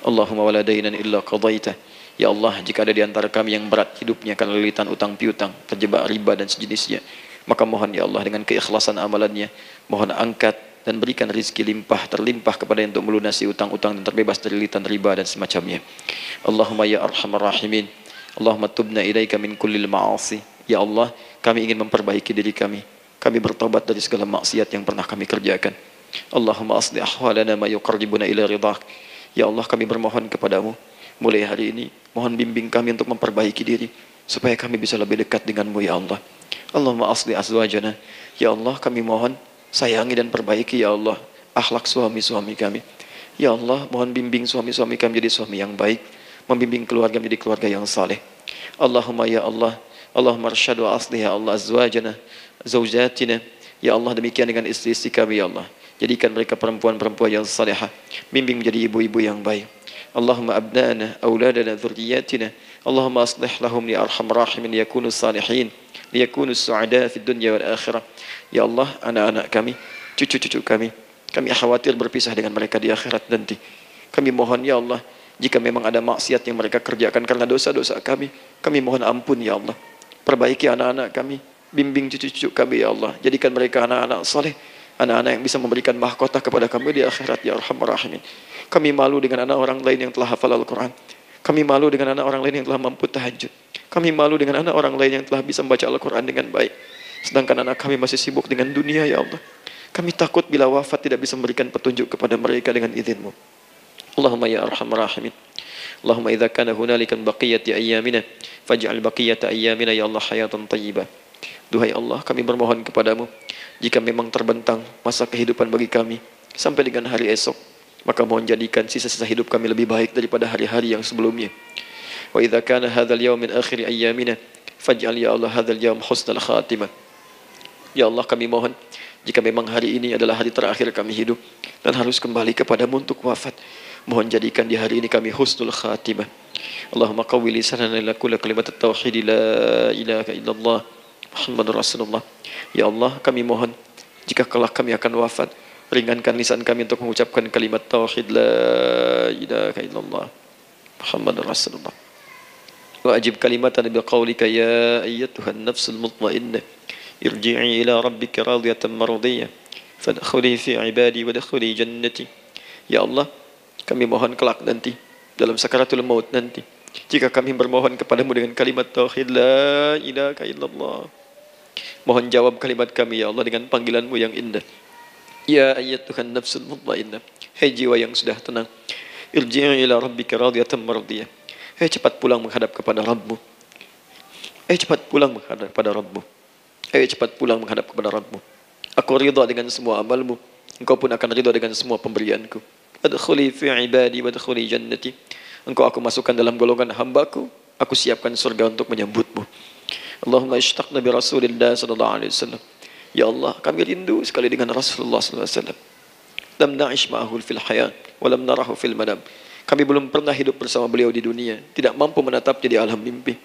Allahumma wala dainan illa qadaitah. Ya Allah, jika ada di antara kami yang berat hidupnya karena lilitan utang piutang, terjebak riba dan sejenisnya, maka mohon ya Allah dengan keikhlasan amalannya, mohon angkat dan berikan rizki limpah terlimpah kepada yang untuk melunasi utang-utang dan terbebas dari lilitan riba dan semacamnya. Allahumma ya arhamar rahimin, Allahumma tubna ilaika min kullil ma'asi. Ya Allah, kami ingin memperbaiki diri kami. Kami bertobat dari segala maksiat yang pernah kami kerjakan. Allahumma asli ahwalana ma yuqarribuna ila ridhak. Ya Allah, kami bermohon kepadamu, mulai hari ini mohon bimbing kami untuk memperbaiki diri supaya kami bisa lebih dekat denganmu ya Allah. Allahumma asli azwajana. Ya Allah, kami mohon sayangi dan perbaiki ya Allah akhlak suami-suami kami. Ya Allah, mohon bimbing suami-suami kami jadi suami yang baik, membimbing keluarga menjadi keluarga yang saleh. Allahumma ya Allah, Allahumma arsyad wa aslih ya Allah azwajana, zawjatina. Ya Allah, demikian dengan istri-istri kami ya Allah. Jadikan mereka perempuan-perempuan yang salihah, bimbing menjadi ibu-ibu yang baik. Allahumma abnana, auladana, dzurriyyatina. Allahumma aslih lahum ya arhamar rahimin yakunu salihin, liyakunu su'ada fid dunya wal akhirah. Ya Allah, anak-anak kami, cucu-cucu kami khawatir berpisah dengan mereka di akhirat nanti. Kami mohon ya Allah, jika memang ada maksiat yang mereka kerjakan karena dosa-dosa kami mohon ampun ya Allah. Perbaiki anak-anak kami, bimbing cucu-cucu kami ya Allah. Jadikan mereka anak-anak saleh, anak-anak yang bisa memberikan mahkota kepada kami di akhirat ya arhamar rahimin. Kami malu dengan anak orang lain yang telah hafal Al-Quran. Kami malu dengan anak orang lain yang telah mampu tahajud. Kami malu dengan anak orang lain yang telah bisa membaca Al-Quran dengan baik. Sedangkan anak kami masih sibuk dengan dunia ya Allah. Kami takut bila wafat tidak bisa memberikan petunjuk kepada mereka dengan izin-Mu. Allahumma ya arhamar rahimin. Allahumma idza kana hunalika baqiyati ayyamina faj'al baqiyata ayyamina ya Allah hayatan thayyibah. Duhai Allah, kami bermohon kepadamu, jika memang terbentang masa kehidupan bagi kami sampai dengan hari esok, maka mohon jadikan sisa-sisa hidup kami lebih baik daripada hari-hari yang sebelumnya. Wa idza kana hadzal yaum min akhir ayyamina faj'al ya Allah hadzal yaum husnal khatimah. Ya Allah, kami mohon, jika memang hari ini adalah hari terakhir kami hidup dan harus kembali kepadamu untuk wafat, mohon jadikan di hari ini kami husnul khatimah. Allahumma qawwi lisanana ila kulli kalimat at-tauhid la ilaha illallah Muhammadur Rasulullah. Ya Allah, kami mohon, jika kelak kami akan wafat, ringankan lisan kami untuk mengucapkan kalimat tauhid la ilaha illallah Muhammadur Rasulullah. Wa ajib kalimatan bi qaulika ya ayyatuhan nafsul mutmainnah irji'i ila rabbika radiyatan mardiyah fadkhuli fi ibadi wadkhuli jannati. Ya Allah, kami mohon kelak nanti dalam sakaratul maut nanti, jika kami bermohon kepadamu dengan kalimat tauhid la ilaha illallah, mohon jawab kalimat kami ya Allah dengan panggilanmu yang indah. Ya ayyatuhan nafsul mutmainnah, hai jiwa yang sudah tenang, irji'i ila rabbika radiyatan mardiyah, hai cepat pulang menghadap kepada Rabbmu. Hai cepat pulang menghadap kepada Rabbmu. Ayo cepat pulang menghadap kepada Rabbmu. Aku ridha dengan semua amalmu, Engkau pun akan ridha dengan semua pemberianku. Adkhuli fi ibadi wadkhuli jannati. Engkau aku masukkan dalam golongan hambaku, aku siapkan surga untuk menyambutmu. Allahumma ishtaqna bi Rasulillah sallallahu alaihi wasallam. Ya Allah, kami rindu sekali dengan Rasulullah sallallahu alaihi wasallam. Lam na'ish ma'ahu fil hayat wa lam narahu fil manam. Kami belum pernah hidup bersama beliau di dunia, tidak mampu menatapnya di alam mimpi.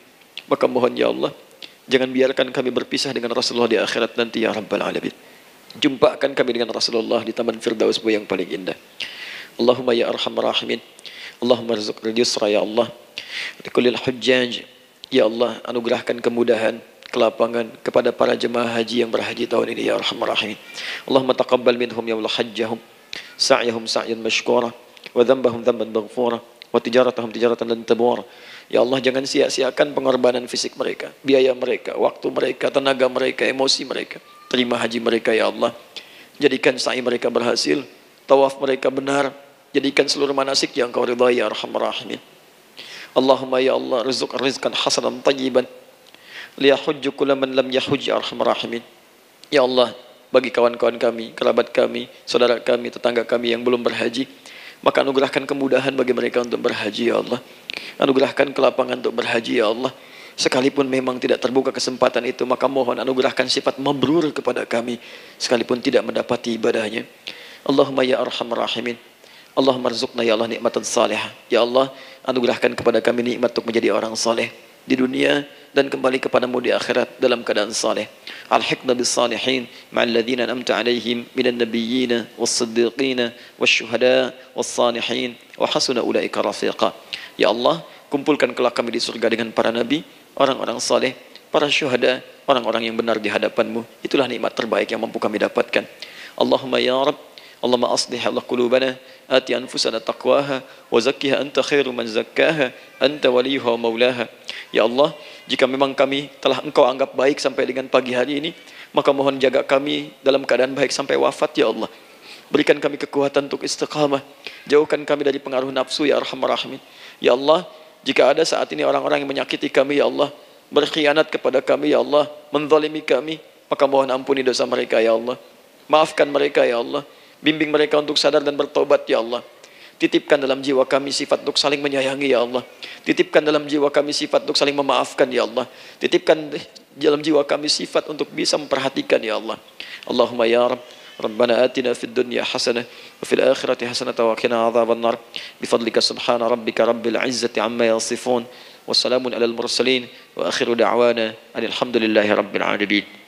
Maka mohon ya Allah, jangan biarkan kami berpisah dengan Rasulullah di akhirat nanti ya Rabbal Alamin. Jumpakan kami dengan Rasulullah di Taman Firdausmu yang paling indah. Allahumma ya arhamar rahimin. Allahumma rizqna yusra ya Allah. Likullil hujjaj. Ya Allah, anugerahkan kemudahan kelapangan kepada para jemaah haji yang berhaji tahun ini ya arhamar rahimin. Allahumma taqabbal minhum ya Allah hajjahum sa'yahum sa'yan mashkura wa dhanbahum dhanban maghfura wa tijaratahum tijaratan lan tabur. Ya Allah, jangan sia-siakan pengorbanan fisik mereka, biaya mereka, waktu mereka, tenaga mereka, emosi mereka. Terima haji mereka ya Allah. Jadikan sa'i mereka berhasil, tawaf mereka benar, jadikan seluruh manasik yang Kau ridhai ya arhamar rahimin. Allahumma ya Allah rizq rizqan hasanan tayyiban liyahujju kulla man lam yahujj ya arhamar rahimin. Ya Allah, bagi kawan-kawan kami, kerabat kami, saudara kami, tetangga kami yang belum berhaji, maka anugerahkan kemudahan bagi mereka untuk berhaji ya Allah. Anugerahkan kelapangan untuk berhaji ya Allah. Sekalipun memang tidak terbuka kesempatan itu, maka mohon anugerahkan sifat mabrur kepada kami sekalipun tidak mendapati ibadahnya. Allahumma ya arhamar rahimin. Allahumma rzuqna ya Allah nikmatan salihah. Ya Allah, anugerahkan kepada kami nikmat untuk menjadi orang saleh di dunia dan kembali kepadamu di akhirat dalam keadaan saleh. Alhiqna bis salihin ma'al ladzina an'amta 'alaihim minan nabiyyina was-siddiqina wasyuhada was-salihin wa hasuna ulaika rafiqa. Ya Allah, kumpulkan kelak kami di surga dengan para nabi, orang-orang saleh, para syuhada, orang-orang yang benar di hadapan-Mu. Itulah nikmat terbaik yang mampu kami dapatkan. Allahumma ya Rabb, Allahumma aslih Allah qulubana, ati anfusana taqwaha, wa zakkiha anta khairu man zakkaha, anta waliyuha wa maulaha. Ya Allah, jika memang kami telah Engkau anggap baik sampai dengan pagi hari ini, maka mohon jaga kami dalam keadaan baik sampai wafat ya Allah. Berikan kami kekuatan untuk istiqamah, jauhkan kami dari pengaruh nafsu ya arhamar rahimin. Ya Allah, jika ada saat ini orang-orang yang menyakiti kami ya Allah, berkhianat kepada kami ya Allah, menzalimi kami, maka mohon ampuni dosa mereka ya Allah. Maafkan mereka ya Allah. Bimbing mereka untuk sadar dan bertobat ya Allah. Titipkan dalam jiwa kami sifat untuk saling menyayangi ya Allah. Titipkan dalam jiwa kami sifat untuk saling memaafkan ya Allah. Titipkan dalam jiwa kami sifat untuk bisa memperhatikan ya Allah. Allahumma ya Rabb, Rabbana atina fid dunya hasanah wa fil akhirati hasanah wa qina adzabannar. Bifadlika subhana rabbika rabbil izzati amma yasifun. Wassalamun alal mursalin wa akhiru da'wana alhamdulillahi rabbil alamin.